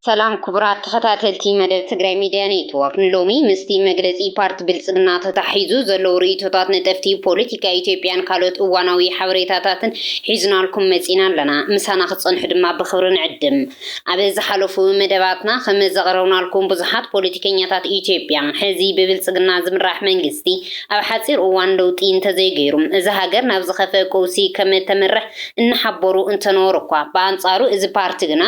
سلام كبرات تخطاتلتي مدب تግራይ ሚድያ ኔትወርክ ንሎሚ ምስቲ መግለጺ ፓርቲ ብልጽግና ተታሒዙ ዘሎ ርእይቶታት ነጠፍቲ ፖለቲካ ኢትዮጵያን ካልኦት እዋናዊ ሓበሬታታትን ሒዝናልኩም መጺና ኣለና ምሳና ክጸንሑ ድማ ብኽብሪ ንዕድም ኣብ ዝሓለፉ መደባትና ከም ዘቕረብናልኩም ብዙሓት ፖለቲከኛታት ኢትዮጵያ ሕዚ ብብልጽግና ዝምራሕ መንግስቲ ኣብ ሓጺር እዋን ለውጢ እንተዘይገይሩ እዚ ሃገር ናብ ዝኸፈ ቀውሲ ከም ተመርሕ እንሓበሩ እንተነወሩ እኳ በአንጻሩ እዚ ፓርቲ ግና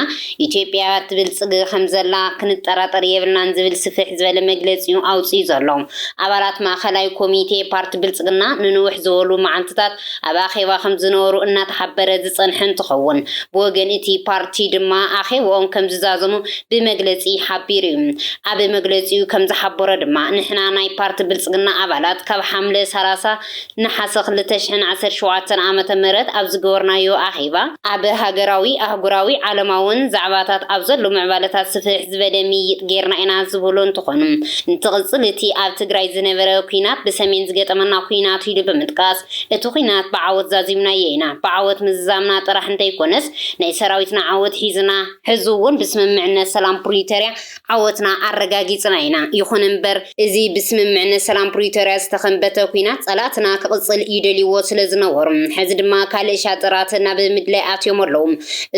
ኢትዮጵያ ትብልጽ خمزلا كنت ترى يبلنا نزبل سفح زبل مجلسيو أو سيزرلهم عبارات مع خلايا كوميتي بارت بلتقنا ننوح زولو مع انتطات أباخي وخمز نورو إنها تحبر زيصن حن تخون بوغنتي بارتي دما أخي وهم كم زازمو بمجلسي حبيريم أبي مجلسيو كم زحبر دما نحنا ناي بارت بلتقنا عبالات كاب حملة سراسة نحسق لتشحن 10 شوعة عامة مرد أبز جورنا يو أخيبا أبي هاجراوي أهجراوي على ماون زعباتات أبزلو معبالتات سفح زبل ميت غيرنا إنا زبولون تخونم انتغصلتي أب تግራይ ዝነበረ ኩናት በሰሜን ዝገጠመና ኩናት ሂዱ በመጥቃስ እቲ ኩናት በዓወት ዛዚምና የይና በዓወት ምዛምና ጥራሕ እንተይኮነስ ናይ ሰራዊትና ዓወት ሒዝና ሕዙውን ብስምምዕነት ሰላም ፕሪቶሪያ ዓወትና አረጋጊጽና ኢና ይኹን እምበር እዚ ብስምምዕነት ሰላም ፕሪቶሪያ ዝተኸንበተ ኩናት ጸላትና ክቅጽል ይደልይዎ ስለዝነበሩ ሕዚ ድማ ካልእ ሻጥራትና ብምድላይ ኣትዮም ኣለዉ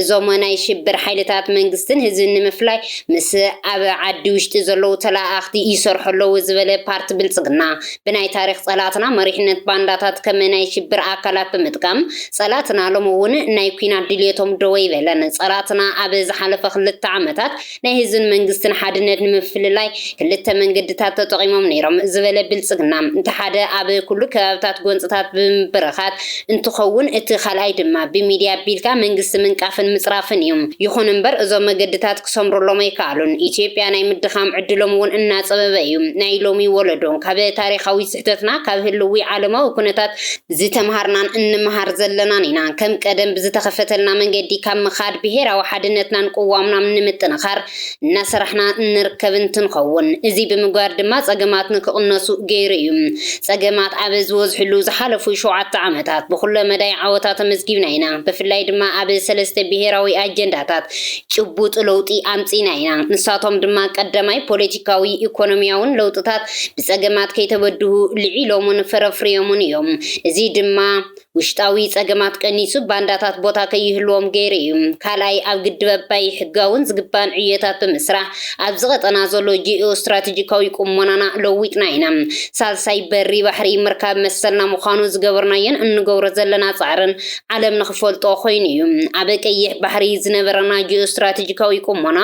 እዞም ናይ ሽብር ሓይልታት መንግስትን ህዝብን ንምፍላይ ምስ ኣብ ዓዲ ውሽጢ ዘለዉ ተላኣኽቲ ይሰርሐለዉ ዝበለ ፓርቲ ብልጽግና ብናይ ታሪክ ጸላትና መሪሕነት ባንዳታት ከም ናይ ሽብር ኣካላት ብምጥቃም ጸላትና ለመውን ናይ ኩናት ድልየቶም ደው ይበለን ጸላትና ኣብ ዝሓለፈ 2 ዓመታት ናይ ህዝብን መንግስትን ሓድነት ንምፍልላይ ክልተ መንገድታት ተጠቂሞም ነይሮም ዝበለ ብልጽግና እንተ ሓደ ኣብ ኩሉ ከባቢታት ጎንጽታት ብምብረኻት እንትኸውን እቲ ካልኣይ ድማ ብሚድያ ቢልካ መንግስቲ ምንቃፍን ምጽራፍን እዮም ይኹን እምበር እዞም መገድታት ክሰምሩሎም ኣይከኣሉን ኢትዮጵያ ናይ ምድኻም ዕድሎም እውን እናጸበበ እዩ ናይ ሎሚ ወለዶን ካብ ታሪኻዊ ስሕተትና ካብ ህልዊ ዓለማዊ ኩነታት ዝተምሃርናን እንምሃር ዘለናን ኢና ከም ቀደም ብዝተኸፈተልና መንገዲ ካብ ምኻድ ብሄራዊ ሓድነትናን ቅዋምና ንምጥንኻር እናሰራሕና እንርከብ እንትንኸውን እዚ ብምግባር ድማ ጸገማት ንክቕነሱ ገይሩ እዩ ጸገማት ኣብ ዝወዝሕሉ ዝሓለፉ 7 ዓመታት ብኩሉ መዳይ ዓወታት ተመዝጊብና ኢና ብፍላይ ድማ ኣብ ሰለስተ ብሄራዊ አጀንዳታት ጭቡጥ ለውጢ ኣምጺና ኢና ንሳቶም ድማ ቀዳማይ ፖለቲካዊ ኢኮኖሚያውን ለውጥታት ብጸገማት ከይተበድሁ ልዒሎምን ፈረፍሪዮምን እዮም እዚ ድማ ውሽጣዊ ጸገማት ቀኒሱ ባንዳታት ቦታ ከይህልዎም ገይሩ እዩ ካልኣይ ኣብ ግድብ ኣባይ ሕጋውን ዝግባን ዕየታት ብምስራሕ ኣብ ዝቐጠና ዘሎ ጂኦ ስትራቴጂካዊ ቁመናና ለዊጥና ኢና ሳልሳይ በሪ ባሕሪ ምርካብ መሰልና ምዃኑ ዝገበርናየን እንገብሮ ዘለና ጻዕርን ዓለም ንኽፈልጦ ኮይኑ እዩ ኣብ ቀይሕ ባሕሪ ዝነበረና ጂኦ ስትራቴጂካዊ ቁመና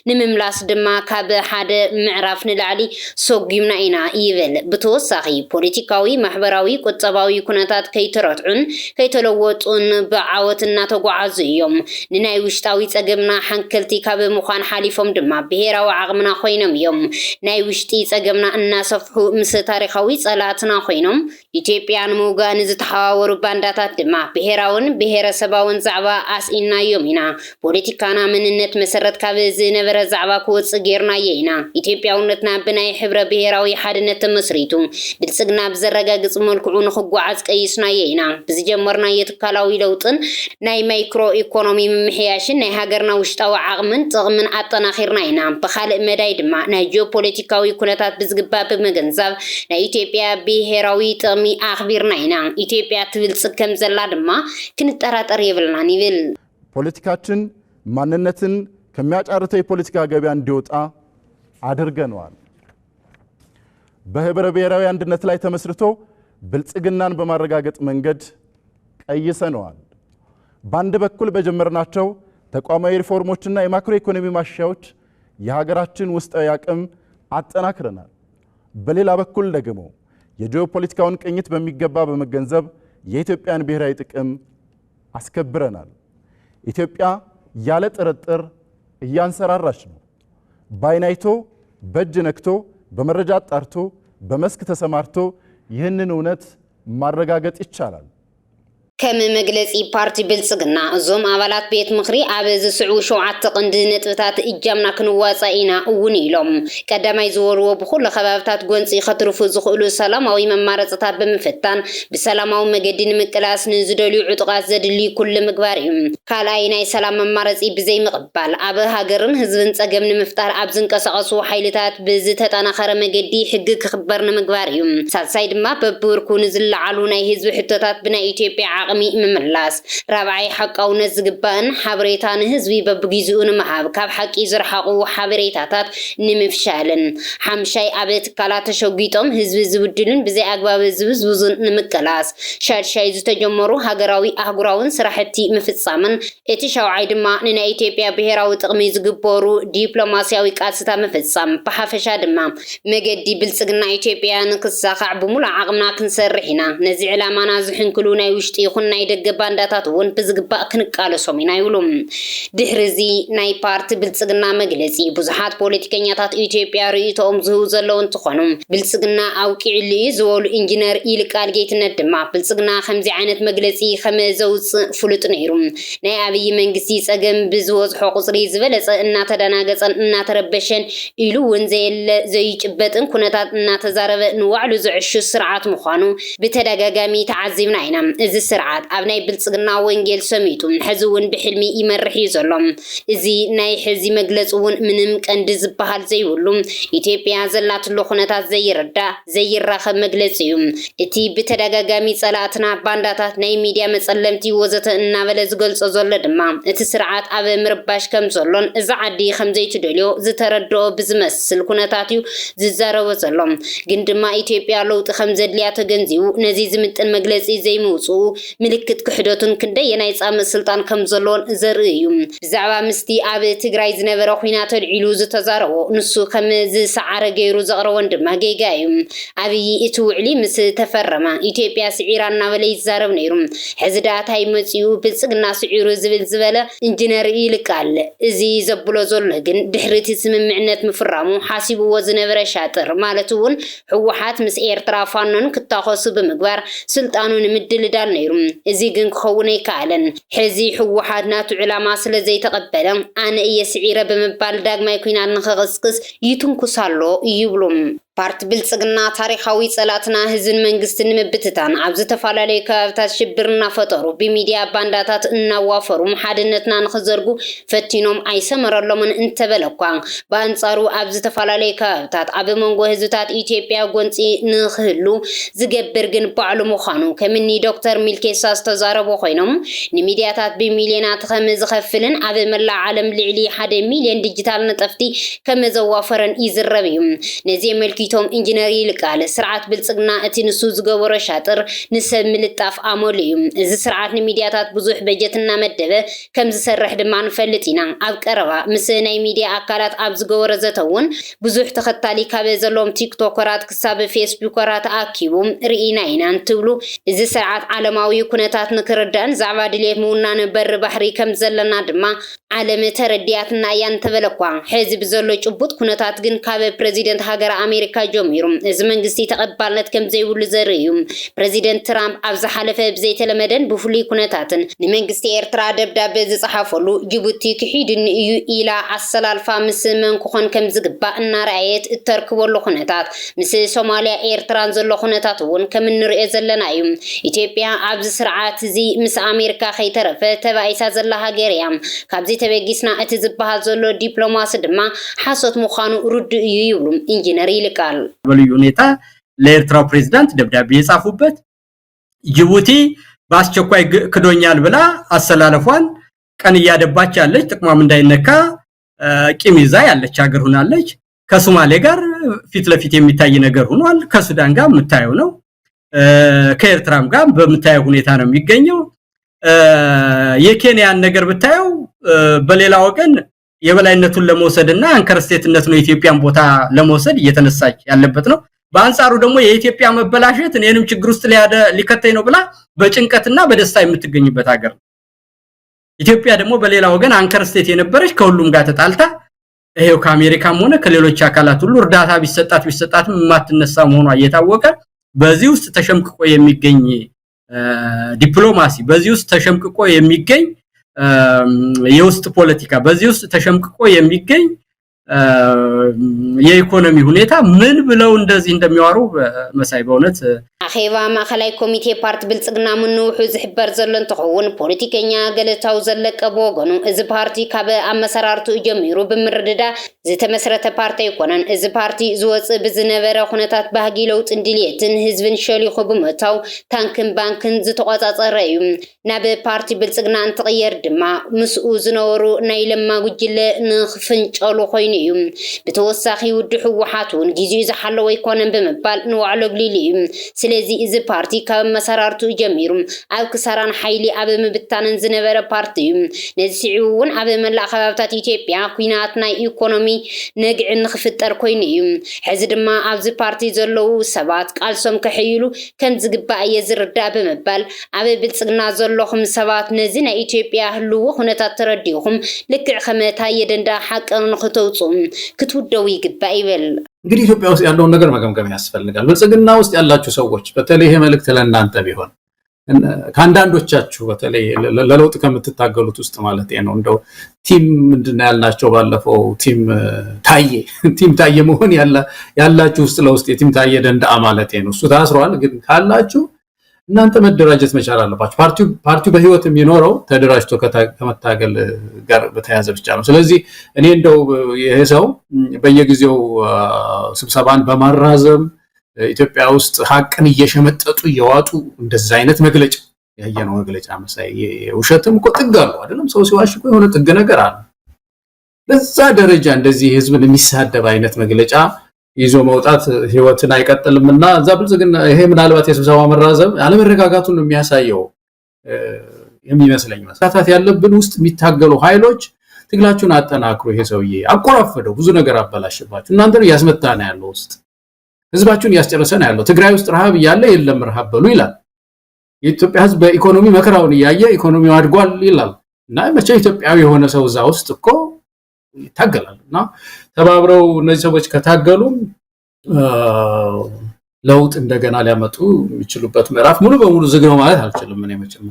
ንምምላስ ድማ ካብ ሓደ ምዕራፍ ንላዕሊ ሰጊምና ኢና ይብል ብተወሳኺ ፖለቲካዊ ማሕበራዊ ቁጠባዊ ኩነታት ከይተረትዑን ከይተለወጡን ብዓወትና ተጓዓዙ እዮም ንናይ ውሽጣዊ ጸገምና ሓንከልቲ ካብ ምዃን ሓሊፎም ድማ ብሄራዊ ዓቕምና ኮይኖም እዮም ናይ ውሽጢ ጸገምና እናሰፍሑ ምስ ታሪኻዊ ጸላትና ኮይኖም ኢትዮጵያ ንምውጋእ ንዝተሓዋወሩ ባንዳታት ድማ ብሄራውን ብሄረሰባውን ዛዕባ ኣስኢናዮም ኢና ፖለቲካና ምንነት መሰረት ካብ ዝነበረ ዛዕባ ክወፅእ ጌርናየ ኢና ኢትዮጵያውነትና ብናይ ሕብረ ብሄራዊ ሓድነት ተመስሪቱ ብልጽግና ብዘረጋግጽ መልክዑ ንኽጓዓዝ ቀይስናየ ኢና ብዝጀመርና የትካላዊ ለውጥን ናይ ማይክሮ ኢኮኖሚ ምምሕያሽን ናይ ሃገርና ውሽጣዊ ዓቕምን ጥቕምን ኣጠናኺርና ኢና ብኻልእ መዳይ ድማ ናይ ጂኦፖለቲካዊ ኩነታት ብዝግባእ ብምግንዛብ ናይ ኢትዮጵያ ብሄራዊ ጥቕሚ ኣኽቢርና ኢና ኢትዮጵያ ትብልጽግ ከም ዘላ ድማ ክንጠራጠር የብልናን ይብል ፖለቲካችን ማንነትን ከሚያጫርተው የፖለቲካ ገበያ እንዲወጣ አድርገነዋል በህብረ ብሔራዊ አንድነት ላይ ተመስርቶ ብልጽግናን በማረጋገጥ መንገድ ቀይሰነዋል ባንድ በኩል በጀመርናቸው ተቋማዊ ሪፎርሞችና የማክሮ ኢኮኖሚ ማሻሻያዎች የሀገራችን ውስጣዊ አቅም አጠናክረናል በሌላ በኩል ደግሞ የጂኦፖለቲካውን ቅኝት በሚገባ በመገንዘብ የኢትዮጵያን ብሔራዊ ጥቅም አስከብረናል ኢትዮጵያ ያለ ጥርጥር እያንሰራራች ነው ባይናይቶ በእጅ ነክቶ በመረጃ አጣርቶ በመስክ ተሰማርቶ ይህንን እውነት ማረጋገጥ ይቻላል ከም መግለጺ ፓርቲ ብልጽግና እዞም ኣባላት ቤት ምኽሪ ኣብ ዝስዕቡ 7 ቀንዲ ነጥብታት እጃምና ክንዋጻእ ኢና እውን ኢሎም ቀዳማይ ዝበልዎ ብኩሉ ከባቢታት ጎንፂ ከትርፉ ዝኽእሉ ሰላማዊ መማረፅታት ብምፍታን ብሰላማዊ መገዲ ንምቅላስ ንዝደልዩ ዕጡቃት ዘድሊ ኩሉ ምግባር እዩ ካልኣይ ናይ ሰላም መማረፂ ብዘይ ምቕባል ኣብ ሃገርን ህዝብን ጸገም ንምፍጣር ኣብ ዝንቀሳቐሱ ሓይልታት ብዝተጠናኸረ መገዲ ሕጊ ክኽበር ንምግባር እዩ ሳልሳይ ድማ በብርኩ ንዝለዓሉ ናይ ህዝቢ ሕቶታት ብናይ ኢትዮጵያ ዓቕሚ ምምላስ ራብዓይ ሓቃውነት ዝግባእን ሓበሬታ ንህዝቢ በብግዚኡ ንምሃብ ካብ ሓቂ ዝረሓቑ ሓበሬታታት ንምፍሻልን ሓምሻይ ኣብ ትካላት ተሸጊጦም ህዝቢ ዝብድልን ብዘይ ኣግባብ ዝብዝብዙን ንምቅላስ ሻድሻይ ዝተጀመሩ ሃገራዊ ኣህጉራውን ስራሕቲ ምፍጻምን እቲ ሻውዓይ ድማ ንናይ ኢትዮጵያ ብሄራዊ ጥቕሚ ዝግበሩ ዲፕሎማስያዊ ቃልስታ ምፍጻም ብሓፈሻ ድማ መገዲ ብልጽግና ኢትዮጵያ ንክሳኻዕ ብሙሉእ ዓቕምና ክንሰርሕ ኢና ነዚ ዕላማና ዝሕንክሉ ናይ ውሽጢ ይኹን ናይ ደገ ባንዳታት እውን ብዝግባእ ክንቃለሶም ኢና ይብሉ ድሕሪዚ ናይ ፓርቲ ብልጽግና መግለጺ ብዙሓት ፖለቲከኛታት ኢትዮጵያ ርእይቶኦም ዝህቡ ዘለዉ እንትኾኑ ብልጽግና ኣውቂዕሉ ዝበሉ ኢንጂነር ይልቃል ጌትነት ድማ ብልጽግና ከምዚ ዓይነት መግለጺ ከም ዘውፅእ ፍሉጥ ነይሩ ናይ ኣብይ መንግስቲ ጸገም ብዝወዝሖ ቁፅሪ ዝበለጸ እናተደናገጸን እናተረበሸን ኢሉ እውን ዘየለ ዘይጭበጥን ኩነታት እናተዛረበ ንዋዕሉ ዝዕሹ ስርዓት ምዃኑ ብተደጋጋሚ ተዓዚብና ኢና እዚ ስርዓት ኣብ ናይ ብልጽግና ወንጌል ሰሚጡ ሕዚ እውን ብሕልሚ ይመርሕ እዩ ዘሎ እዚ ናይ ሕዚ መግለጽ እውን ምንም ቀንዲ ዝበሃል ዘይብሉ ኢትዮጵያ ዘላትሉ ኩነታት ዘይረዳእ ዘይራኸብ መግለጽ እዩ እቲ ብተደጋጋሚ ጸላእትና ባንዳታት ናይ ሚድያ መጸለምቲ ወዘተ እናበለ ዝገልጾ ዘሎ ድማ እቲ ስርዓት ኣብ ምርባሽ ከም ዘሎን እዚ ዓዲ ከም ዘይትደልዮ ዝተረድኦ ብዝመስል ኩነታት እዩ ዝዛረቦ ዘሎ ግን ድማ ኢትዮጵያ ለውጢ ከም ዘድልያ ተገንዚቡ ነዚ ዝምጥን መግለጺ ዘይምውጽኡ ምልክት ክሕደቱን ክንደየናይ ጻምእ ስልጣን ከም ዘሎን ዘርኢ እዩ ብዛዕባ ምስቲ ኣብ ትግራይ ዝነበረ ኩናት ተልዒሉ ዝተዛረቦ ንሱ ከም ዝሰዓረ ገይሩ ዘቕረቦን ድማ ጌጋ እዩ ኣብይ እቲ ውዕሊ ምስ ተፈረመ ኢትዮጵያ ስዒራ እናበለ ይዛረብ ነይሩ ሕዚ ዳታይ መጺኡ ብልጽግና ስዒሩ ዝብል ዝበለ ኢንጂነር ይልቃል እዚ ዘብሎ ዘሎ ግን ድሕሪት ስምምዕነት ምፍራሙ ሓሲብዎ ዝነበረ ሻጥር ማለት እውን ህወሓት ምስ ኤርትራ ፋኖን ክታኸሱ ብምግባር ስልጣኑ ንምድልዳል ነይሩ እዚ ግን ክኸውን ኣይከኣለን ሕዚ ህወሓት ናቱ ዕላማ ስለ ዘይተቐበለ ኣነ እየ ስዒረ ብምባል ዳግማይ ኩናት ንኽቕስቅስ ይትንኩሳሎ ይብሉ ፓርቲ ብልጽግና ታሪኻዊ ጸላትና ህዝብን መንግስትን ንምብትታን ኣብ ዝተፈላለዩ ከባቢታት ሽብር እናፈጠሩ ብሚድያ ባንዳታት እናዋፈሩ ሓድነትና ንኽዘርጉ ፈቲኖም ኣይሰመረሎምን እንተበለኳ በኣንጻሩ ኣብ ዝተፈላለዩ ከባቢታት ኣብ መንጎ ህዝብታት ኢትዮጵያ ጎንፂ ንኽህሉ ዝገብር ግን ባዕሉ ምዃኑ ከምኒ ዶክተር ሚልኬሳ ዝተዛረቡ ኮይኖም ንሚድያታት ብሚልዮናት ከም ዝኸፍልን ኣብ መላእ ዓለም ልዕሊ 1 ሚልዮን ዲጂታል ነጠፍቲ ከም ዘዋፈረን ይዝረብ እዩ ነዚ መልኪ ቶም ኢንጂነር ይልቃል ስርዓት ብልጽግና እቲ ንሱ ዝገበሮ ሻጥር ንሰብ ምልጣፍ ኣመሉ እዩ እዚ ስርዓት ንሚድያታት ብዙሕ በጀትና መደበ ከም ዝሰርሕ ድማ ንፈልጥ ኢና ኣብ ቀረባ ምስ ናይ ሚድያ ኣካላት ኣብ ዝገበሮ ዘተውን ብዙሕ ተኸታሊ ካብ ዘሎም ቲክቶከራት ክሳብ ፌስቡከራት ኣኪቡ ርኢና ኢና እንትብሉ እዚ ስርዓት ዓለማዊ ኩነታት ንክርዳእን ዛዕባ ድሌት ምውናን በር ባሕሪ ከም ዘለና ድማ ዓለም ተረዲያትና እያን ተበለኳ ሕዚ ብዘሎ ጭቡጥ ኩነታት ግን ካብ ፕሬዚደንት ሃገር ኣሜሪካ ጀሚሩ እዚ መንግስቲ ተቐባልነት ከም ዘይብሉ ዘርኢ እዩ ፕሬዚደንት ትራምፕ ኣብ ዝሓለፈ ብዘይተለመደን ብፍሉይ ኩነታትን ንመንግስቲ ኤርትራ ደብዳቤ ዝፀሓፈሉ ጅቡቲ ክሒድኒ እዩ ኢላ ኣሰላልፋ ምስ መን ክኾን ከም ዝግባእ እናረኣየት እተርክበሉ ኩነታት ምስ ሶማልያ ኤርትራን ዘሎ ኩነታት እውን ከም እንሪኦ ዘለና እዩ ኢትዮጵያ ኣብዚ ስርዓት እዚ ምስ ኣሜሪካ ከይተረፈ ተባኢሳ ዘላ ሃገር እያ ካብዚ ተበጊስና እቲ ዝበሃል ዘሎ ዲፕሎማሲ ድማ ሓሶት ምዃኑ ርዱእ እዩ ይብሉ ኢንጂነር ይልቃል በልዩ ሁኔታ ለኤርትራው ፕሬዝዳንት ደብዳቤ የጻፉበት ጅቡቲ በአስቸኳይ ክዶኛል ብላ አሰላለፏን ቀን እያደባች ያለች ጥቅሟም እንዳይነካ ቂም ይዛ ያለች ሀገር ሆናለች ከሶማሌ ጋር ፊት ለፊት የሚታይ ነገር ሆኗል ከሱዳን ጋር የምታየው ነው ከኤርትራም ጋር በምታየው ሁኔታ ነው የሚገኘው የኬንያን ነገር ብታየው በሌላ ወገን የበላይነቱን ለመውሰድና አንከርስቴትነት ነው ኢትዮጵያን ቦታ ለመውሰድ እየተነሳች ያለበት ነው በአንጻሩ ደግሞ የኢትዮጵያ መበላሸት እኔንም ችግር ውስጥ ሊከተይ ነው ብላ በጭንቀትና በደስታ የምትገኝበት ሀገር ኢትዮጵያ ደግሞ በሌላ ወገን አንከርስቴት የነበረች ከሁሉም ጋር ተጣልታ ይሄው ከአሜሪካም ሆነ ከሌሎች አካላት ሁሉ እርዳታ ቢሰጣትም ማትነሳ መሆኗ እየታወቀ በዚህ ውስጥ ተሸምቅቆ የሚገኝ ዲፕሎማሲ በዚህ ውስጥ ተሸምቅቆ የሚገኝ የውስጥ ፖለቲካ በዚህ ውስጥ ተሸምቅቆ የሚገኝ የኢኮኖሚ ሁኔታ ምን ብለው እንደዚህ እንደሚዋሩ መሳይ በእውነት አኼባ ማእከላይ ኮሚቴ ፓርቲ ብልጽግና ምንውሑ ዝሕበር ዘሎ እንትኸውን ፖለቲከኛ ገለታው ዘለቀ በወገኑ እዚ ፓርቲ ካብ ኣመሰራርቱ ጀሚሩ ብምርድዳ ዝተመስረተ ፓርቲ ኣይኮነን እዚ ፓርቲ ዝወፅእ ብዝነበረ ኩነታት ባህጊ ለውጥ ድልየትን ህዝብን ሸሊኹ ብምእታው ታንክን ባንክን ዝተቆፃፀረ እዩ ናብ ፓርቲ ብልጽግና እንትቕየር ድማ ምስኡ ዝነበሩ ናይ ለማ ጉጅለ ንኽፍንጨሉ ኮይኑ እዩ ብተወሳኺ ውድ ሕወሓት እውን ግዚኡ ዝሓለወ ኣይኮነን ብምባል ንዋዕሎ ግሊሉ እዩ ስለዚ እዚ ፓርቲ ካብ መሰራርቱ ጀሚሩ ኣብ ክሳራን ሓይሊ ኣብ ምብታንን ዝነበረ ፓርቲ እዩ ነዚ ስዒቡ እውን ኣብ መላእ ከባቢታት ኢትዮጵያ ኩናት ናይ ኢኮኖሚ ነግዕን ክፍጠር ኮይኑ እዩ ሕዚ ድማ ኣብዚ ፓርቲ ዘለዉ ሰባት ቃልሶም ከሕይሉ ከም ዝግባእ የዝርዳእ ብምባል ኣብ ብልጽግና ዘለኹም ሰባት ነዚ ናይ ኢትዮጵያ ህልዎ ኩነታት ተረዲኹም ልክዕ ከመታ የደንዳ ሓቀን ንኽተውፁ ክትውደው ይግባእ ይብል እንግዲህ ኢትዮጵያ ውስጥ ያለውን ነገር መገምገም ያስፈልጋል ብልጽግና ውስጥ ያላችሁ ሰዎች በተለይ ይሄ መልእክት ለእናንተ ቢሆን ካንዳንዶቻችሁ በተለይ ለለውጥ ከምትታገሉት ውስጥ ማለት ነው እንደው ቲም ምንድነው ያልናቸው ባለፈው ቲም ታየ መሆን ያላችሁ ውስጥ ለውስጥ የቲም ታየ ደንዳ ማለት ነው እሱ ታስሯል ግን ካላችሁ እናንተ መደራጀት መቻል አለባችሁ ፓርቲው በህይወት የሚኖረው ተደራጅቶ ከመታገል ጋር በተያያዘ ብቻ ነው ስለዚህ እኔ እንደው ይሄ ሰው በየጊዜው ስብሰባን በማራዘም ኢትዮጵያ ውስጥ ሀቅን እየሸመጠጡ እየዋጡ እንደዛ አይነት መግለጫ ያየነው መግለጫ መሳይ ውሸትም እኮ ጥግ አለው አይደለም ሰው ሲዋሽ እኮ የሆነ ጥግ ነገር አለ በዛ ደረጃ እንደዚህ ህዝብን የሚሳደብ አይነት መግለጫ ይዞ መውጣት ህይወትን አይቀጥልምና እዛ ብልጽግና ይሄ ምናልባት የስብሰባ መራዘም አለመረጋጋቱን የሚያሳየው የሚመስለኝ መሳታት ያለብን ውስጥ የሚታገሉ ኃይሎች ትግላችሁን አጠናክሩ ይሄ ሰውዬ አቆራፈደው ብዙ ነገር አበላሽባችሁ እናንተን ያስመታና ያለው ውስጥ ህዝባችሁን ያስጨረሰና ያለው ትግራይ ውስጥ ረሃብ ያለ የለም ረሃብ በሉ ይላል የኢትዮጵያ ህዝብ በኢኮኖሚ መከራውን ያየ ኢኮኖሚው አድጓል ይላል እና መቼ ኢትዮጵያዊ የሆነ ሰው እዛ ውስጥ እኮ ይታገላልና ተባብረው እነዚህ ሰዎች ከታገሉ ለውጥ እንደገና ሊያመጡ የሚችሉበት ምዕራፍ ሙሉ በሙሉ ዝግ ነው ማለት አልችልም እኔ መቼም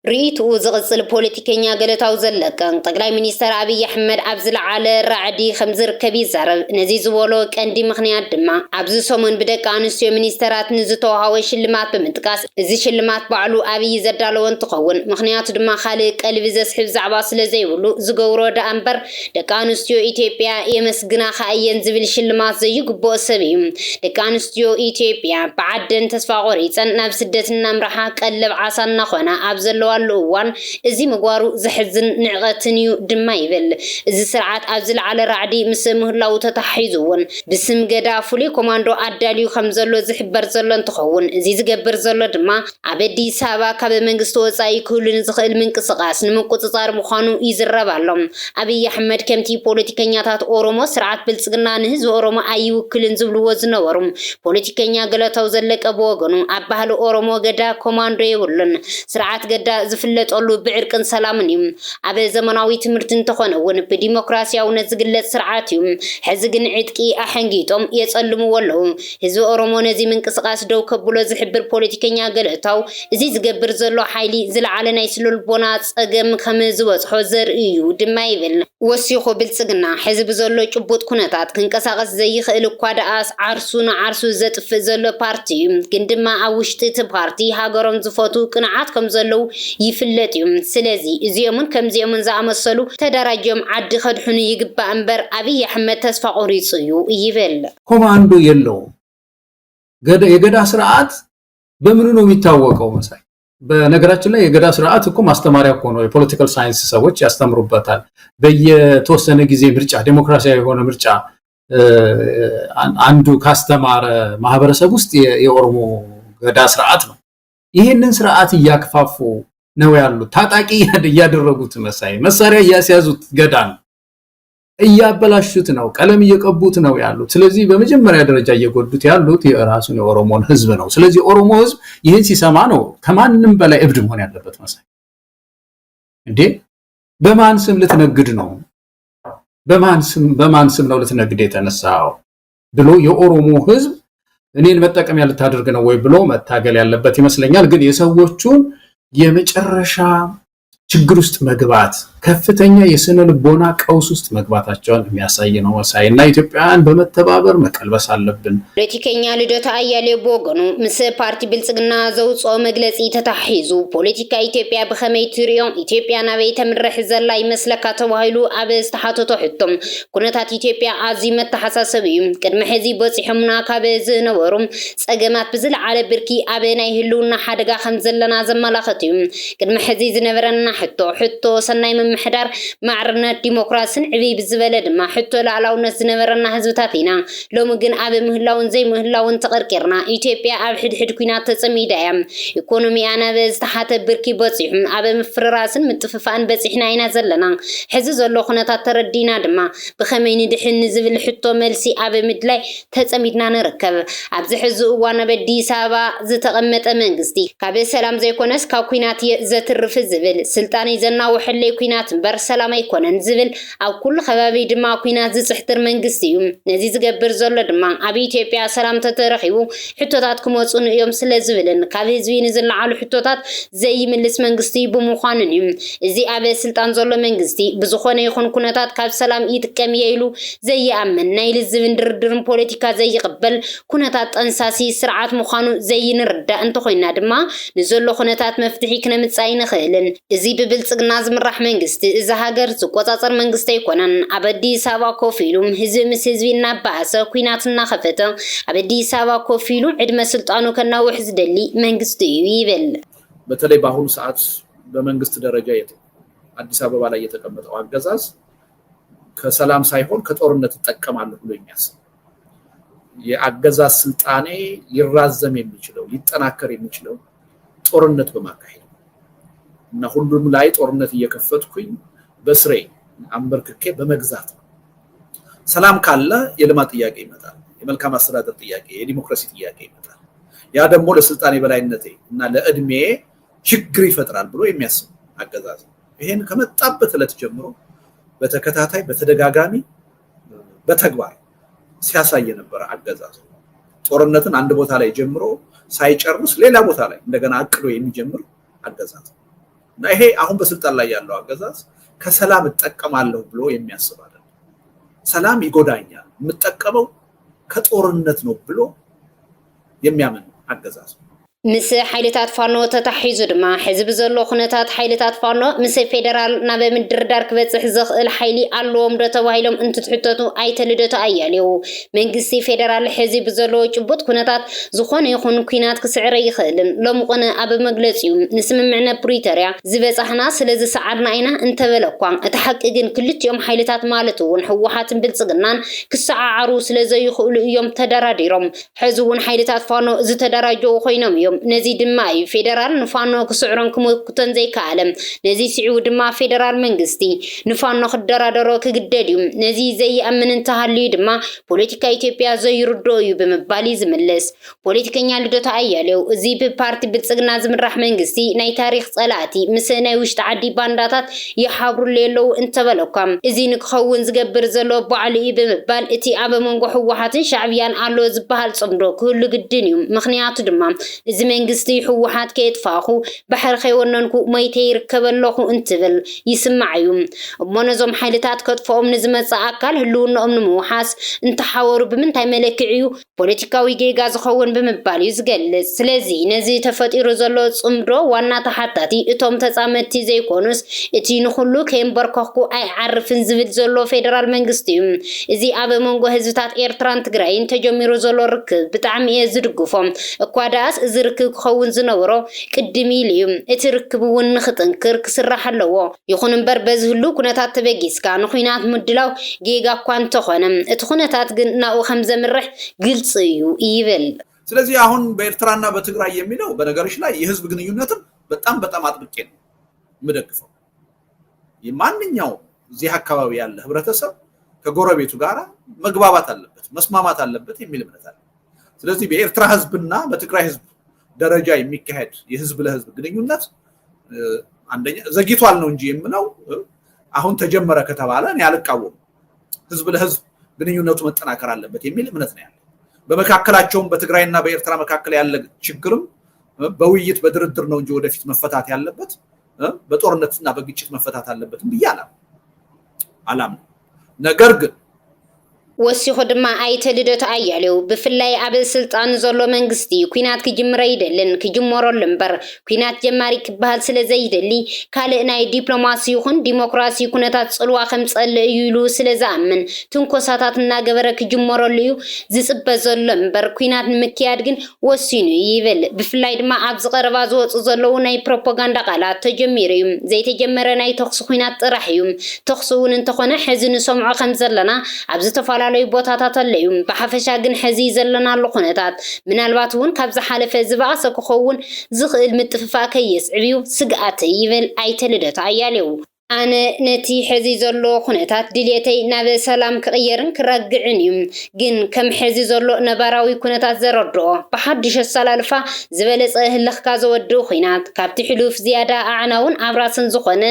ርኢቱ ዝቕጽል ፖለቲከኛ ገለታው ዘለቀ ጠቅላይ ሚኒስተር አብይ አሕመድ ኣብ ዝለዓለ ራዕዲ ከም ዝርከብ ይዛረብ ነዚ ዝበሎ ቀንዲ ምኽንያት ድማ ኣብዚ ሰሙን ብደቂ ኣንስትዮ ሚኒስተራት ንዝተዋሃበ ሽልማት ብምጥቃስ እዚ ሽልማት ባዕሉ አብይ ዘዳለወ እንትኸውን ምኽንያቱ ድማ ካልእ ቀልቢ ዘስሕብ ዛዕባ ስለዘይብሉ ዝገብሮ ዳ እምበር ደቂ ኣንስትዮ ኢትዮጵያ የመስግና ከእየን ዝብል ሽልማት ዘይግብኦ ሰብ እዩ ደቂ ኣንስትዮ ኢትዮጵያ ብዓደን ተስፋ ቆሪፀን ናብ ስደት እናምርሓ ቀለብ ዓሳ እናኾና ኣብ ዘለዋ እዋን እዚ ምግባሩ ዝሕዝን ንዕቐትን እዩ ድማ ይብል እዚ ስርዓት ኣብ ዝለዓለ ራዕዲ ምስ ምህላው ተታሒዙውን ብስም ገዳ ፍሉይ ኮማንዶ ኣዳልዩ ከም ዘሎ ዝሕበር ዘሎ እንትኸውን እዚ ዝገብር ዘሎ ድማ ኣብ ኣዲስ ኣበባ ካብ መንግስቲ ወፃኢ ክህሉን ዝኽእል ምንቅስቓስ ንምቁፅፃር ምዃኑ ይዝረብ ኣሎ አብይ አሕመድ ከምቲ ፖለቲከኛታት ኦሮሞ ስርዓት ብልጽግና ንህዝቢ ኦሮሞ ኣይውክልን ዝብልዎ ዝነበሩ ፖለቲከኛ ገለታው ዘለቀ በወገኑ ኣብ ባህሊ ኦሮሞ ገዳ ኮማንዶ ይብሉን ስርዓት ገዳ ዝፍለጠሉ ብዕርቅን ሰላምን እዩ ኣብ ዘመናዊ ትምህርቲ እንተኾነውን ብዲሞክራሲያውነት ዝግለጽ ስርዓት እዩ ሕዚ ግን ዕጥቂ ኣሐንጊጦም የጸልሙ ወለው ህዝቢ ኦሮሞ ነዚ ምንቅስቓስ ደው ከብሎ ዝሕብር ፖለቲከኛ ገለታው እዚ ዝገብር ዘሎ ሓይሊ ዝለዓለ ናይ ስነልቦና ጸገም ከም ዝበጽሖ ዘርኢ እዩ ድማ ይብል ወሲኹ ብልጽግና ሕዚ ብዘሎ ጭቡጥ ኩነታት ክንቀሳቐስ ዘይኽእል እኳ ደኣስ ዓርሱ ንዓርሱ ዘጥፍእ ዘሎ ፓርቲ ግን ድማ ኣብ ውሽጢ እቲ ፓርቲ ሃገሮም ዝፈቱ ቅንዓት ከም ዘለው ይፍለጥ እዩ ስለዚ እዚኦምን ከምዚኦምን ዝኣመሰሉ ተደራጅዮም ዓዲ ከድሑን ይግባእ እምበር አብይ አሕመድ ተስፋ ቆሪጹ እዩ ይብል ኮማንዶ የለውም የገዳ ስርዓት በምኑ ነው የሚታወቀው መሳይ በነገራችን ላይ የገዳ ስርዓት እኮ ማስተማሪያ እኮ ነው የፖለቲካል ሳይንስ ሰዎች ያስተምሩበታል በየተወሰነ ጊዜ ምርጫ ዲሞክራሲያዊ የሆነ ምርጫ አንዱ ካስተማረ ማህበረሰብ ውስጥ የኦሮሞ ገዳ ስርዓት ነው ይሄንን ስርዓት ያክፋፉ ነው ያሉት ታጣቂ ያደረጉት መሳሪያ ያስያዙት ገዳን እያበላሹት ነው ቀለም እየቀቡት ነው ያሉት ስለዚህ በመጀመሪያ ደረጃ እየጎዱት ያሉት የራሱን የኦሮሞን ህዝብ ነው ስለዚህ ኦሮሞ ህዝብ ይሄን ሲሰማ ነው ከማንንም በላይ እብድ መሆን ያለበት መሳይ እንዴ በማን ስም ልትነግድ ነው በማን ስም ነው ልትነግድ የተነሳው ብሎ የኦሮሞ ህዝብ እኔን መጠቀሚያ ልታደርግ ነው ወይ ብሎ መታገል ያለበት ይመስለኛል። ግን የሰዎቹን የመጨረሻ ችግር ውስጥ መግባት ከፍተኛ የስነ ልቦና ቀውስ ውስጥ መግባታቸውን የሚያሳይ ነው መሳይ እና ኢትዮጵያን በመተባበር መቀልበስ አለብን። ፖለቲከኛ ልደቱ አያሌው በወገኑ ምስ ፓርቲ ብልጽግና ዘውፅኦ መግለጺ ተታሒዙ ፖለቲካ ኢትዮጵያ ብኸመይ ትሪኦም ኢትዮጵያ ናበይ ተምርሕ ዘላ ይመስለካ ተባሂሉ ኣብ ዝተሓተቶ ሕቶም ኩነታት ኢትዮጵያ ኣዝዩ መተሓሳሰብ እዩ። ቅድሚ ሕዚ በፂሖምና ካብ ዝነበሩ ፀገማት ብዝለዓለ ብርኪ ኣብ ናይ ህልውና ሓደጋ ከም ዘለና ዘመላኽት እዩ። ቅድሚ ሕዚ ዝነበረና ሕቶ ሰናይ ምምሕዳር ማዕርነት ዲሞክራሲን ዕብይ ብዝበለ ድማ ሕቶ ላዕላውነት ዝነበረና ህዝብታት ኢና። ሎሚ ግን ኣብ ምህላውን ዘይምህላውን ተቐርቂርና ኢትዮጵያ ኣብ ሕድሕድ ኩናት ተጸሚዳ እያ። ኢኮኖሚያ ናብ ዝተሓተ ብርኪ በፂሑ ኣብ ምፍርራስን ምጥፍፋእን በፂሕና ኢና ዘለና። ሕዚ ዘሎ ኩነታት ተረዲና ድማ ብኸመይ ንድሕን ዝብል ሕቶ መልሲ ኣብ ምድላይ ተጸሚድና ንርከብ። ኣብዚ ሕዚ እዋን ኣብ ኣዲስ ኣበባ ዝተቐመጠ መንግስቲ ካብ ሰላም ዘይኮነስ ካብ ኩናት ዘትርፍ ዝብል ስልጣን ዘናውሕለይ ኩናት እምበር ሰላም ኣይኮነን ዝብል ኣብ ኩሉ ከባቢ ድማ ኩናት ዝፅሕትር መንግስቲ እዩ። ነዚ ዝገብር ዘሎ ድማ ኣብ ኢትዮጵያ ሰላም ተተረኺቡ ሕቶታት ክመፁ እዮም ስለ ዝብልን ካብ ህዝቢ ንዝለዓሉ ሕቶታት ዘይምልስ መንግስቲ ብምዃኑን እዩ። እዚ ኣብ ስልጣን ዘሎ መንግስቲ ብዝኾነ ይኹን ኩነታት ካብ ሰላም ይጥቀም ኢሉ ዘይኣምን ናይ ልዝብን ድርድርን ፖለቲካ ዘይቕበል ኩነታት ጠንሳሲ ስርዓት ምዃኑ ዘይንርዳእ እንተኾይና ድማ ንዘሎ ኩነታት መፍትሒ ክነምፃእ ንኽእልን። እዚ ብብልጽግና ዝምራሕ መንግስቲ እዚ ሃገር ዝቆጻጸር መንግስቲ ኣይኮነን። ኣብ ኣዲስ ኣበባ ኮፍ ኢሉ ህዝቢ ምስ ህዝቢ እናባእሰ ኩናት እናኸፈተ ኣብ ኣዲስ ኣበባ ኮፍ ኢሉ ዕድመ ስልጣኑ ከናውሕ ዝደሊ መንግስቲ እዩ ይብል። በተለይ በአሁኑ ሰዓት በመንግስት ደረጃ አዲስ አበባ ላይ የተቀመጠው አገዛዝ ከሰላም ሳይሆን ከጦርነት ይጠቀማለሁ ብሎ የሚያስብ የአገዛዝ ስልጣኔ ሊራዘም የሚችለው ሊጠናከር የሚችለው ጦርነት በማካሄድ እና ሁሉም ላይ ጦርነት እየከፈትኩኝ በስሬ አንበርክኬ በመግዛት ሰላም ካለ የልማት ጥያቄ ይመጣል፣ የመልካም አስተዳደር ጥያቄ፣ የዲሞክራሲ ጥያቄ ይመጣል። ያ ደግሞ ለስልጣኔ በላይነቴ እና ለእድሜ ችግር ይፈጥራል ብሎ የሚያስብ አገዛዝ ይሄን ከመጣበት ዕለት ጀምሮ በተከታታይ በተደጋጋሚ በተግባር ሲያሳየ ነበር አገዛዝ። ጦርነትን አንድ ቦታ ላይ ጀምሮ ሳይጨርስ ሌላ ቦታ ላይ እንደገና አቅዶ የሚጀምር አገዛዝ እና ይሄ አሁን በስልጣን ላይ ያለው አገዛዝ ከሰላም እጠቀማለሁ ብሎ የሚያስብ አይደለም። ሰላም ይጎዳኛል የምጠቀመው ከጦርነት ነው ብሎ የሚያምን አገዛዝ ምስ ሓይልታት ፋኖ ተታሒዙ ድማ ሕዝብ ዘሎ ኩነታት ሓይልታት ፋኖ ምስ ፌደራል ናብ ምድርዳር ክበጽሕ ዝኽእል ሓይሊ ኣለዎም ዶ ተባሂሎም እንትትሕተቱ ኣይተልደቱ ኣያሌው መንግስቲ ፌደራል ሕዝብ ዘሎ ጭቡጥ ኩነታት ዝኾነ ይኹን ኩናት ክስዕረ ይኽእልን ሎሚ ቆነ ኣብ መግለጺኡ ንስምምዕነት ፕሪቶሪያ ዝበጻሕና ስለ ዝሰዓድና ኢና እንተበለኳ እቲ ሓቂ ግን ክልቲኦም ሓይልታት ማለት እውን ህወሓትን ብልጽግናን ክሰዓዓሩ ስለ ዘይኽእሉ እዮም ተደራዲሮም። ሕዚ እውን ሓይልታት ፋኖ ዝተደራጀው ኮይኖም እዮም። ነዚ ድማ ፌደራል ንፋኖ ክስዕሮን ክመክተን ዘይከኣለም ነዚ ሲዑ ድማ ፌደራል መንግስቲ ንፋኖ ክደራደሮ ክግደድ እዩ። ነዚ ዘይኣምን እንተሃልዩ ድማ ፖለቲካ ኢትዮጵያ ዘይርድኦ እዩ ብምባል ዝምለስ ፖለቲከኛ ልደቱ ኣያሌው እዚ ብፓርቲ ብልጽግና ዝምራሕ መንግስቲ ናይ ታሪክ ጸላእቲ ምስ ናይ ውሽጢ ዓዲ ባንዳታት ይሓብሩሉ የለው እንተበለኳ እዚ ንክኸውን ዝገብር ዘሎ ባዕሉ እዩ ብምባል እቲ ኣብ መንጎ ህወሓትን ሻዕብያን ኣሎ ዝበሃል ጽምዶ ክህሉ ግድን እዩ። ምክንያቱ ድማ እዚ መንግስቲ ህወሓት ከይጥፋኹ ባሕር ከይወነንኩ ሞይተ ይርከበለኹ እንትብል ይስማዕ እዩ። እሞነዞም ሓይልታት ከጥፍኦም ንዝመጽእ ኣካል ህልውንኦም ንምውሓስ እንተሓወሩ ብምንታይ መለክዕ እዩ ፖለቲካዊ ጌጋ ዝኸውን ብምባል እዩ ዝገልጽ። ስለዚ ነዚ ተፈጢሩ ዘሎ ጽምዶ ዋና ተሓታቲ እቶም ተጻመድቲ ዘይኮኑስ እቲ ንኹሉ ከይንበርከኽኩ ኣይዓርፍን ዝብል ዘሎ ፌደራል መንግስቲ እዩ። እዚ ኣብ መንጎ ህዝብታት ኤርትራን ትግራይን ተጀሚሩ ዘሎ ርክብ ብጣዕሚ እየ ዝድግፎም እኳ ዳኣስ እዚ ርክብ ክኸውን ዝነበሮ ቅድሚ ኢሉ እዩ። እቲ ርክብ እውን ንኽጥንክር ክስራሕ ኣለዎ። ይኹን እምበር በዚ ህሉ ኩነታት ተበጊስካ ንኹናት ምድላው ጌጋ እኳ እንተኾነ እቲ ኩነታት ግን ናብኡ ከም ዘምርሕ ግልጽ እዩ ይብል። ስለዚህ አሁን በኤርትራና በትግራይ የሚለው በነገሮች ላይ የህዝብ ግንኙነትም በጣም አጥብቄ ነው የምደግፈው። ማንኛውም እዚህ አካባቢ ያለ ህብረተሰብ ከጎረቤቱ ጋር መግባባት አለበት መስማማት አለበት የሚል እምነት አለ። ስለዚህ በኤርትራ ህዝብና በትግራይ ህዝብ ደረጃ የሚካሄድ የህዝብ ለህዝብ ግንኙነት አንደኛ ዘግይቷል ነው እንጂ የምለው አሁን ተጀመረ ከተባለ እኔ አልቃወም። ህዝብ ለህዝብ ግንኙነቱ መጠናከር አለበት የሚል እምነት ነው ያለው። በመካከላቸውም በትግራይና በኤርትራ መካከል ያለ ችግርም በውይይት በድርድር ነው እንጂ ወደፊት መፈታት ያለበት በጦርነትና በግጭት መፈታት አለበት ብያለሁ አላም ነገር ግን ወሲኹ ድማ ኣይተልደቱ ኣያሌው ብፍላይ ኣብ ስልጣን ዘሎ መንግስቲ ኩናት ክጅምረ ይደልን ክጅመረሉ እምበር ኩናት ጀማሪ ክበሃል ስለ ዘይደሊ ካልእ ናይ ዲፕሎማሲ ይኹን ዲሞክራሲ ኩነታት ጽልዋ ከምጸልእ እዩ ኢሉ ስለ ዝኣምን ትንኮሳታት እናገበረ ክጅመረሉ እዩ ዝጽበ ዘሎ እምበር ኩናት ንምክያድ ግን ወሲኑ ይብል ብፍላይ ድማ ኣብ ዝቐረባ ዝወፁ ዘለዉ ናይ ፕሮፓጋንዳ ቃላት ተጀሚሩ እዩ ዘይተጀመረ ናይ ተኽሲ ኩናት ጥራሕ እዩ ተኽሲ እውን እንተኾነ ሕዚ ንሰምዖ ከም ዘለና ኣብ ዝተፋላለዩ ቦታታት ኣለዩ ብሓፈሻ ግን ሕዚ ዘለናሉ ኩነታት ምናልባት እውን ካብ ዝሓለፈ ዝባሰ ክኸውን ዝኽእል ምጥፍፋእ ከየስዕብዩ ስግኣት ይብል ኣይተልደቱ ኣያሌው ኣነ ነቲ ሕዚ ዘሎ ኩነታት ድልየተይ ናብ ሰላም ክቕየርን ክረግዕን እዩ ግን ከም ሕዚ ዘሎ ነባራዊ ኩነታት ዘረድኦ ብሓድሽ ኣሰላልፋ ዝበለፀ ህልኽካ ዘወድኡ ኩናት ካብቲ ሕሉፍ ዝያዳ ኣዕናውን ኣብራስን ዝኾነ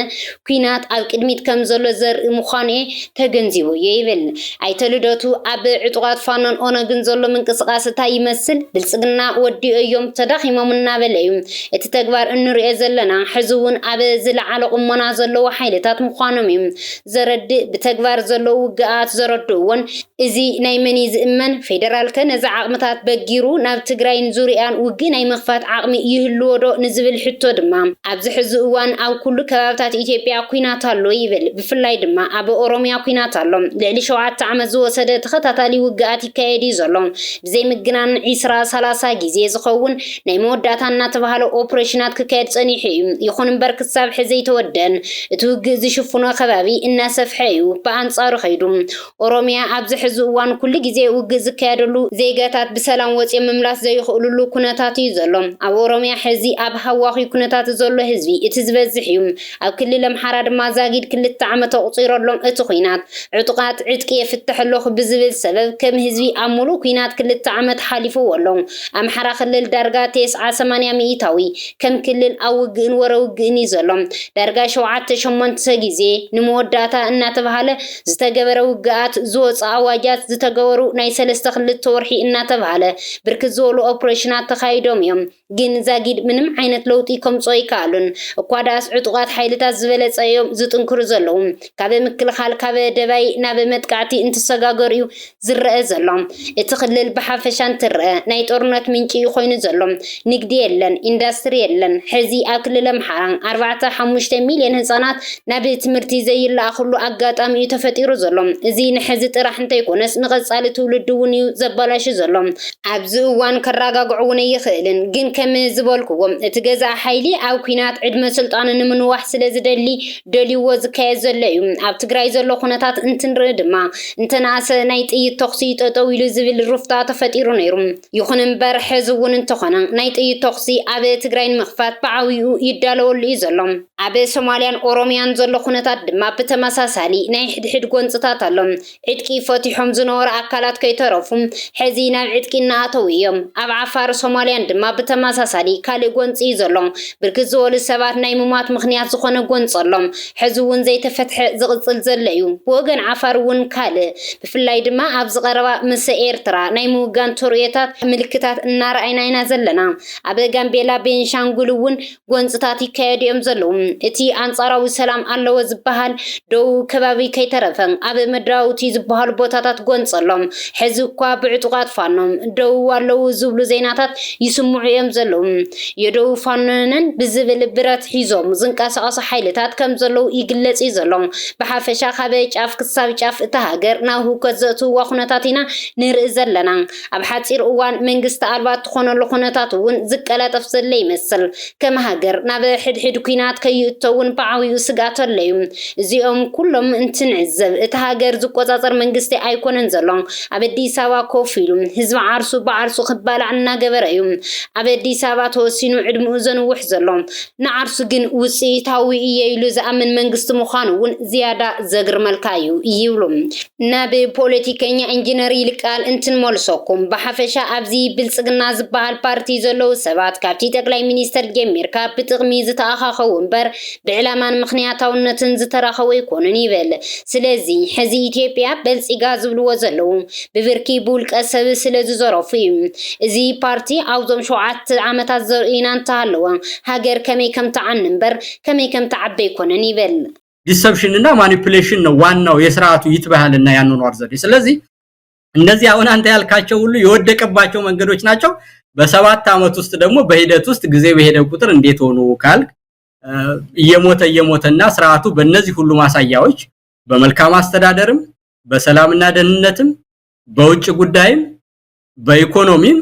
ኩናት ኣብ ቅድሚት ከም ዘሎ ዘርኢ ምዃኑ ተገንዚቡ ይብል ኣይተልደቱ ኣብ ዕጡቓት ፋኖን ኦነግን ዘሎ ምንቅስቓስ እንታይ ይመስል ብልጽግና ወዲኡ እዮም ተዳኺሞም እናበለ እዩ እቲ ተግባር እንሪኦ ዘለና ሕዚ እውን ኣብ ዝለዓለ ቁመና ዘለዎ ሓይልታት ምዃኖም እዩ ዘረድእ ብተግባር ዘለዉ ውግኣት ዘረድእዎን እዚ ናይ መን ዝእመን ፌደራል ከነዚ ዓቕምታት በጊሩ ናብ ትግራይን ዙርያን ውግ ናይ ምኽፋት ዓቕሚ ይህልዎ ዶ ንዝብል ሕቶ ድማ ኣብዚ ሕዚ እዋን ኣብ ኩሉ ከባብታት ኢትዮጵያ ኩናት ኣሎ ይብል ብፍላይ ድማ ኣብ ኦሮምያ ኩናት ኣሎ ልዕሊ 7 ዓመት ዝወሰደ ተኸታታሊ ውግኣት ይካየድ እዩ ዘሎ ብዘይ ምግናን 20-30 ግዜ ዝኸውን ናይ መወዳእታ እናተባህለ ኦፕሬሽናት ክካየድ ጸኒሑ እዩ ይኹን እምበር ክሳብ ሕዚ ይተወደን እቲ ውግእ ዝሽፍኖ ከባቢ እናሰፍሐ እዩ ብኣንጻሩ ኸይዱ ኦሮምያ ኣብዚ ሕዚ እዋን ኩሉ ግዜ ውግእ ዝካየደሉ ዜጋታት ብሰላም ወፂኦም ምምላስ ዘይኽእሉሉ ኩነታት እዩ ዘሎ ኣብ ኦሮምያ ሕዚ ኣብ ሃዋኺ ኩነታት ዘሎ ህዝቢ እቲ ዝበዝሕ እዩ ኣብ ክልል ኣምሓራ ድማ ዛጊድ 2 ዓመት ተቑፂረሎም እቲ ኩናት ዕጡቓት ዕጥቂ የፍትሕ ኣለኹ ብዝብል ሰበብ ከም ህዝቢ ኣብ ሙሉእ ኩናት 2 ዓመት ሓሊፉ ኣሎ ኣምሓራ ክልል ዳርጋ 90-80 ሚኢታዊ ከም ክልል ኣብ ውግእን ወረ ውግእን እዩ ዘሎ ዳርጋ 7-8 ግዜ ንመወዳእታ እናተባህለ ዝተገበረ ውግኣት ዝወፃ ኣዋጃት ዝተገበሩ ናይ 3-2 ወርሒ እናተባህለ ብርክት ዝበሉ ኦፕሬሽናት ተኻይዶም እዮም ግን ዛጊድ ምንም ዓይነት ለውጢ ከምጾ ይከኣሉን እኳ ዳስ ዕጡቓት ሓይልታት ዝበለፀ እዮም ዝጥንክሩ ዘለዉ ካብ ምክልኻል ካብ ደባይ ናብ መጥቃዕቲ እንትሰጋገሩ እዩ ዝረአ ዘሎ እቲ ክልል ብሓፈሻ እንትረአ ናይ ጦርነት ምንጪ ኮይኑ ዘሎ ንግዲ የለን ኢንዳስትሪ የለን ሕዚ ኣብ ክልል ኣምሓራ 4.5 ሚልዮን ህፃናት ናብ ትምህርቲ ዘይለኣኽሉ ኣጋጣሚ እዩ ተፈጢሩ ዘሎ እዚ ንሕዚ ጥራሕ እንተይኮነስ ንቐጻሊ ትውልድ እውን እዩ ዘበላሽ ዘሎ ኣብዚ እዋን ከረጋግዑውን ይኽእልን ግን ከም ዝበልክዎም እቲ ገዛእ ሓይሊ ኣብ ኩናት ዕድመ ስልጣን ንምንዋሕ ስለ ዝደሊ ደልይዎ ዝካየድ ዘሎ እዩ ኣብ ትግራይ ዘሎ ኩነታት እንትንርኢ ድማ እንተናእሰ ናይ ጥይት ተኽሲ ጠጠው ኢሉ ዝብል ሩፍታ ተፈጢሩ ነይሩ ይኹን እምበር ሕዚ እውን እንተኾነ ናይ ጥይት ተኽሲ ኣብ ትግራይ ንምኽፋት ብዓብይኡ ይዳለወሉ እዩ ዘሎ ኣብ ሶማልያን ኦሮምያን ዘሎ ኩነታት ድማ ብተመሳሳሊ ናይ ሕድሕድ ጎንፅታት ኣሎ ዕጥቂ ፈቲሖም ዝነበሩ ኣካላት ከይተረፉ ሕዚ ናብ ዕጥቂ እናኣተው እዮም ኣብ ዓፋር ሶማልያን ድማ ብተመሳሳሊ ካልእ ጎንፂ እዩ ዘሎ ብርክት ዝበሉ ሰባት ናይ ምሟት ምኽንያት ዝኾነ ጎንፂ ኣሎ ሕዚ እውን ዘይተፈትሐ ዝቕፅል ዘሎ እዩ ብወገን ዓፋር እውን ካልእ ብፍላይ ድማ ኣብ ዝቐረባ ምስ ኤርትራ ናይ ምውጋን ተርኤታት ምልክታት እናረኣይና ኢና ዘለና ኣብ ጋምቤላ ቤንሻንጉል እውን ጎንፅታት ይካየዱ እዮም ዘለዉ እቲ ኣንጻራዊ ሰላም ኣለዎ ዝበሃል ደው ከባቢ ከይተረፈን ኣብ መድራውቲ ዝበሃሉ ቦታታት ጎንፂ ኣሎም ሕዚ እኳ ብዕጡቓት ፋኖም ደው ኣለዉ ዝብሉ ዜናታት ይስምዑ እዮም ዘለዉ የደው ፋኖነን ብዝብል ብረት ሒዞም ዝንቀሳቐሱ ሓይልታት ከም ዘለዉ ይግለጽ እዩ ዘሎ ብሓፈሻ ካብ ጫፍ ክሳብ ጫፍ እታ ሃገር ናብ ህውከት ዘእትውዋ ኩነታት ኢና ንርኢ ዘለና ኣብ ሓፂር እዋን መንግስቲ ኣልባ እትኾነሉ ኩነታት እውን ዝቀላጠፍ ዘሎ ይመስል ከም ሃገር ናብ ሕድሕድ ኩናት ከይእተውን ብዓብዩ ስጋት ኣሎ እዩ እዚኦም ኩሎም እንትንዕዘብ እቲ ሃገር ዝቆፃፀር መንግስቲ ኣይኮነን ዘሎ ኣብ ኣዲስ ኣበባ ኮፍ ኢሉ ህዝቢ ዓርሱ ብዓርሱ ክባላዕ እናገበረ እዩ ኣብ ኣዲስ ኣበባ ተወሲኑ ዕድሚኡ ዘንውሕ ዘሎ ንዓርሱ ግን ውፅኢታዊ እየ ኢሉ ዝኣምን መንግስቲ ምዃኑ እውን ዝያዳ ዘግርመልካ እዩ ይብሉ ናብ ፖለቲከኛ ኢንጂነር ይልቃል እንትንመልሰኩም ብሓፈሻ ኣብዚ ብልጽግና ዝበሃል ፓርቲ ዘለዉ ሰባት ካብቲ ጠቅላይ ሚኒስተር ጀሚርካ ብጥቕሚ ዝተኣኻኸው እምበር ብዕላማን ምኽንያት ምክንያታውነትን ዝተራኸወ ይኮነን ይበል ስለዚ ሕዚ ኢትዮጵያ በልጽጋ ዝብልዎ ዘለዉ ብብርኪ ብውልቀ ሰብ ስለ ዝዘረፉ እዩ እዚ ፓርቲ ኣብዞም 7 ዓመታት ዘርኢና እንተሃለዋ ሃገር ከመይ ከም ተዓን እምበር ከመይ ከም ተዓበ ይኮነን ይበል ዲሰፕሽን እና ማኒፑሌሽን ነው ዋናው የሥርዓቱ ይትበሃልና ያንኗር ዘዴ ስለዚህ እንደዚህ አሁን አንተ ያልካቸው ሁሉ የወደቀባቸው መንገዶች ናቸው በ7 ዓመት ውስጥ ደግሞ በሂደት ውስጥ ጊዜ በሄደ ቁጥር እንዴት ሆኖ ካልክ እየሞተና ስርዓቱ በእነዚህ ሁሉ ማሳያዎች በመልካም አስተዳደርም በሰላምና ደህንነትም በውጭ ጉዳይም በኢኮኖሚም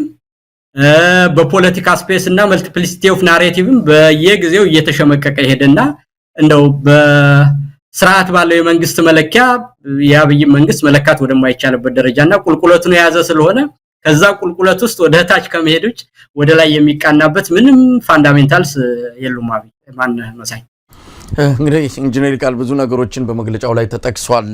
በፖለቲካ ስፔስ እና መልቲፕሊሲቲ ኦፍ ናሬቲቭም በየጊዜው እየተሸመቀቀ ሄደና እንደው በስርዓት ባለው የመንግስት መለኪያ የአብይ መንግስት መለካት ወደማይቻልበት ደረጃና ቁልቁለቱን የያዘ ስለሆነ ከዛ ቁልቁለት ውስጥ ወደ ታች ከመሄዶች ወደ ላይ የሚቃናበት ምንም ፋንዳሜንታልስ የሉም አብይ ማን መሳይ እንግዲህ ኢንጂነር ቃል ብዙ ነገሮችን በመግለጫው ላይ ተጠቅሷል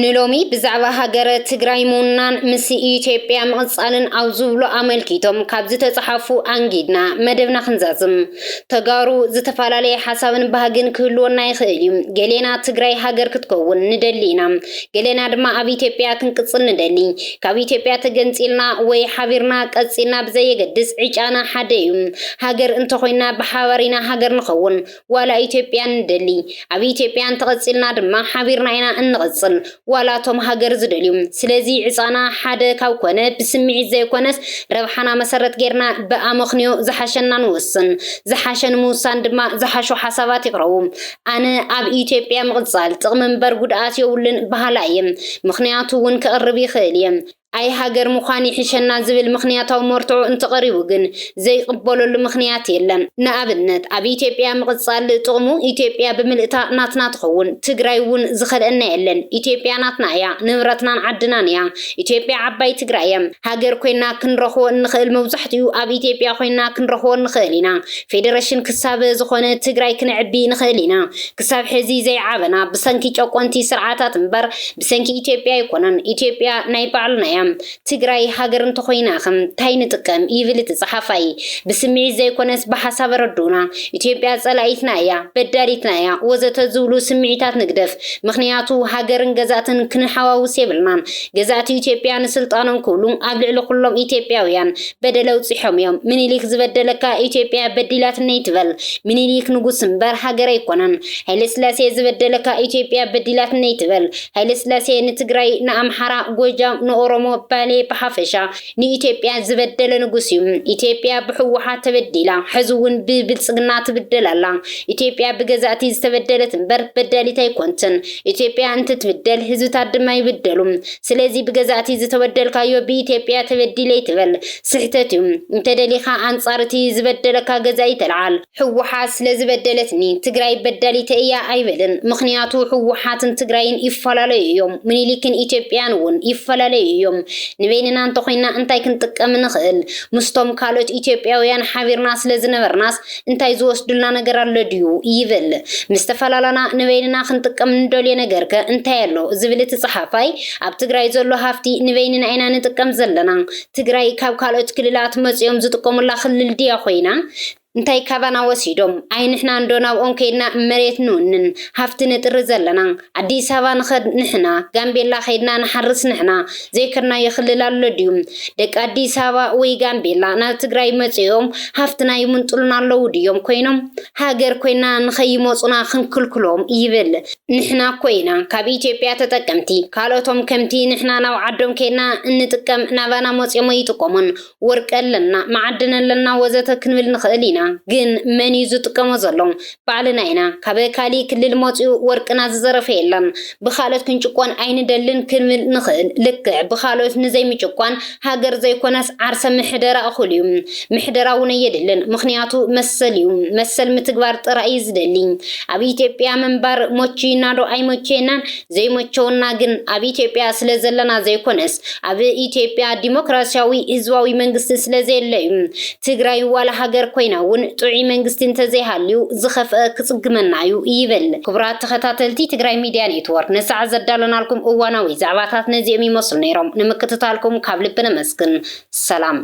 ንሎሚ ብዛዕባ ሀገረ ትግራይ ሙናን ምስ ኢትዮጵያ መቅጻልን አውዙብሎ አመልኪቶም ካብ ዝተጻሐፉ አንጊድና መደብና ክንዛዝም ተጋሩ ዝተፋላለየ ሐሳብን ባህግን ክህልወና ይኽእል ገሌና ትግራይ ሀገር ክትከውን ንደሊና ገሌና ድማ ኣብ ኢትዮጵያ ክንቅጽል ንደሊ ካብ ኢትዮጵያ ተገንጽልና ወይ ሓቢርና ቀጽልና ብዘየገድስ ዕጫና ሓደ እዩ ሀገር እንተኾይና በሓባሪና ሀገር ንኸውን ዋላ ኢትዮጵያ ደሊ ኣብ ኢትዮጵያ እንተቀጽልና ድማ ሓቢርና ኢና እንቀጽል ዋላቶም ሃገር ዝደልዩ ስለዚ ዕጻና ሓደ ካብ ኮነ ብስምዒት ዘይኮነስ ረብሓና መሰረት ጌርና በኣመኽንዮ ዝሓሸና ንወስን ዝሓሸን ሙሳን ድማ ዝሓሹ ሓሳባት ይቅረቡ ኣነ ኣብ ኢትዮጵያ ምቅጻል ጥቕሚ እምበር ጉድኣት የውልን ባህላ እየ ምክንያቱ እውን ክቅርብ ይኽእል እየ አይ ሀገር ሙኻኒ ሕሸና ዝብል ምክንያታው ሞርትዑ እንተቀሪቡ ግን ዘይቅበለሉ ምክንያት የለን ንኣብነት ኣብ ኢትዮጵያ ምቅጻል ጥቕሙ ኢትዮጵያ ብምልእታ ናትና ትኸውን ትግራይ እውን ዝኸለና የለን ኢትዮጵያ ናትና እያ ንብረትናን ዓድናን እያ ኢትዮጵያ ዓባይ ትግራይ እያ ሃገር ኮይና ክንረኽቦ እንኽእል መብዛሕትኡ ኣብ ኢትዮጵያ ኮይና ክንረኽቦ እንኽእል ኢና ፌደሬሽን ክሳብ ዝኾነ ትግራይ ክንዕቢ ንኽእል ኢና ክሳብ ሕዚ ዘይዓበና ብሰንኪ ጨቆንቲ ስርዓታት እምበር ብሰንኪ ኢትዮጵያ ይኮነን ኢትዮጵያ ናይ ባዕልና እያ ትግራይ ሃገር እንተኾይና ከም ታይ ንጥቀም ይብል ተጻሓፋይ ብስምዒት ዘይኮነስ በሐሳብ ረዱና ኢትዮጵያ ጸላኢትና እያ በዳሊትና እያ ወዘተ ዝብሉ ስምዒታት ንግደፍ ምክንያቱ ሃገርን ገዛትን ክንሓዋውስ የብልናን ገዛቲ ኢትዮጵያ ንስልጣኖም ክብሉ ኣብ ልዕሊ ኩሎም ኢትዮጵያውያን በደለው ጽሖም እዮም ምኒልክ ዝበደለካ ኢትዮጵያ በዲላትና ይትበል ምኒልክ ንጉስ እምበር ሃገር ኣይኮነን ሃይለ ስላሴ ዝበደለካ ኢትዮጵያ በዲላትና ይትበል ሃይለ ስላሴ ንትግራይ ንኣምሓራ ጎጃም ንኦሮሞ ባሌ በሐፈሻ ንኢትዮጵያ ዝበደለ ንጉስ እዩ ኢትዮጵያ ብሕወሓት ተበዲላ ሕዝውን ብብልጽግና ትበደላላ ኢትዮጵያ ብገዛእቲ ዝተበደለት እምበር በዳሊት ኣይኮንትን ኢትዮጵያ እንትትበደል ህዝብታት ድማ ይበደሉ ስለዚ ብገዛእቲ ዝተበደልካዮ ብኢትዮጵያ ተበዲለ ይትበል ስሕተት እዩ እንተደሊኻ አንጻርቲ ዝበደለካ ገዛኢ ተልዓል ሕወሓት ስለዝበደለትኒ ትግራይ በዳሊት እያ ኣይበልን ምክንያቱ ሕወሓትን ትግራይን ይፈላለዩ እዮም ምኒልክን ኢትዮጵያን እውን ይፈላለዩ እዮም ንበይንና እንተኾይና እንታይ ክንጥቀም ንኽእል ምስቶም ካልኦት ኢትዮጵያውያን ሓቢርና ስለዝነበርናስ እንታይ ዝወስዱልና ነገር ኣሎ ድዩ ይብል ምስተፈላለና ንበይንና ክንጥቀም እንደልየ ነገርከ እንታይ ኣሎ ዝብል ተጻሓፋይ ኣብ ትግራይ ዘሎ ሃፍቲ ንበይንና ኢና ንጥቀም ዘለና ትግራይ ካብ ካልኦት ክልላት መጽዮም ዝጥቀሙላ ክልል ድያ ኮይና እንታይ ካባና ወሲዶም አይንሕና እንደናብኦም ከይድና መሬት ንውንን ሃፍቲ ንጥር ዘለና አዲስ አበባ ንኸድ ንሕና ጋምቤላ ከይድና ንሓርስ ንሕና ዘይከርና ይኽልል ኣሎ ድዩ ደቂ አዲስ አበባ ወይ ጋምቤላ ናብ ትግራይ መጽዮም ሃፍትና ይምንጥሉና ኣለዉ ድዮም ኮይኖም ሃገር ኮይና ንኸይመጹና ክንክልክሎም ይብል ንሕና ኮይና ካብ ኢትዮጵያ ተጠቀምቲ ካልኦቶም ከምቲ ንሕና ናብ ዓዶም ከይድና እንጥቀም ናባና መጽዮም ይጥቀሙን ወርቀለና ማዕድነለና ወዘተ ክንብል ንኽእል ኢና ግን መን ይዝጥቀሙ ዘሎም ባዕልና ኢና ካብ ካሊ ክልል መጽኡ ወርቅና ዝዘረፈ የለን ብኻሎት ክንጭቆን ኣይንደልን ክንብል ንኽእል ልክዕ ብኻሎት ንዘይምጭቆን ሃገር ዘይኮነስ ዓርሰ ምሕደራ እኹል እዩ ምሕደራ እውን የድልን ምክንያቱ መሰል እዩ መሰል ምትግባር ጥራይ ዝደሊ ኣብ ኢትዮጵያ መንባር ሞቺና ዶ ኣይሞቺናን ዘይሞቸውና ግን ኣብ ኢትዮጵያ ስለዘለና ዘይኮነስ ኣብ ኢትዮጵያ ዲሞክራሲያዊ ህዝባዊ መንግስቲ ስለዘየለ እዩ ትግራይ ዋላ ሃገር ኮይና ጥዑይ መንግስቲ እንተዘይሃልዩ ዝኸፍአ ክጽግመና እዩ ይብል ክቡራት ተኸታተልቲ ትግራይ ሚድያ ኔትወርክ ንሰዓት ዘዳለናልኩም እዋናዊ ዛዕባታት ነዚኦም ይመስሉ ነይሮም ንምክትታልኩም ካብ ልብና መስግን ሰላም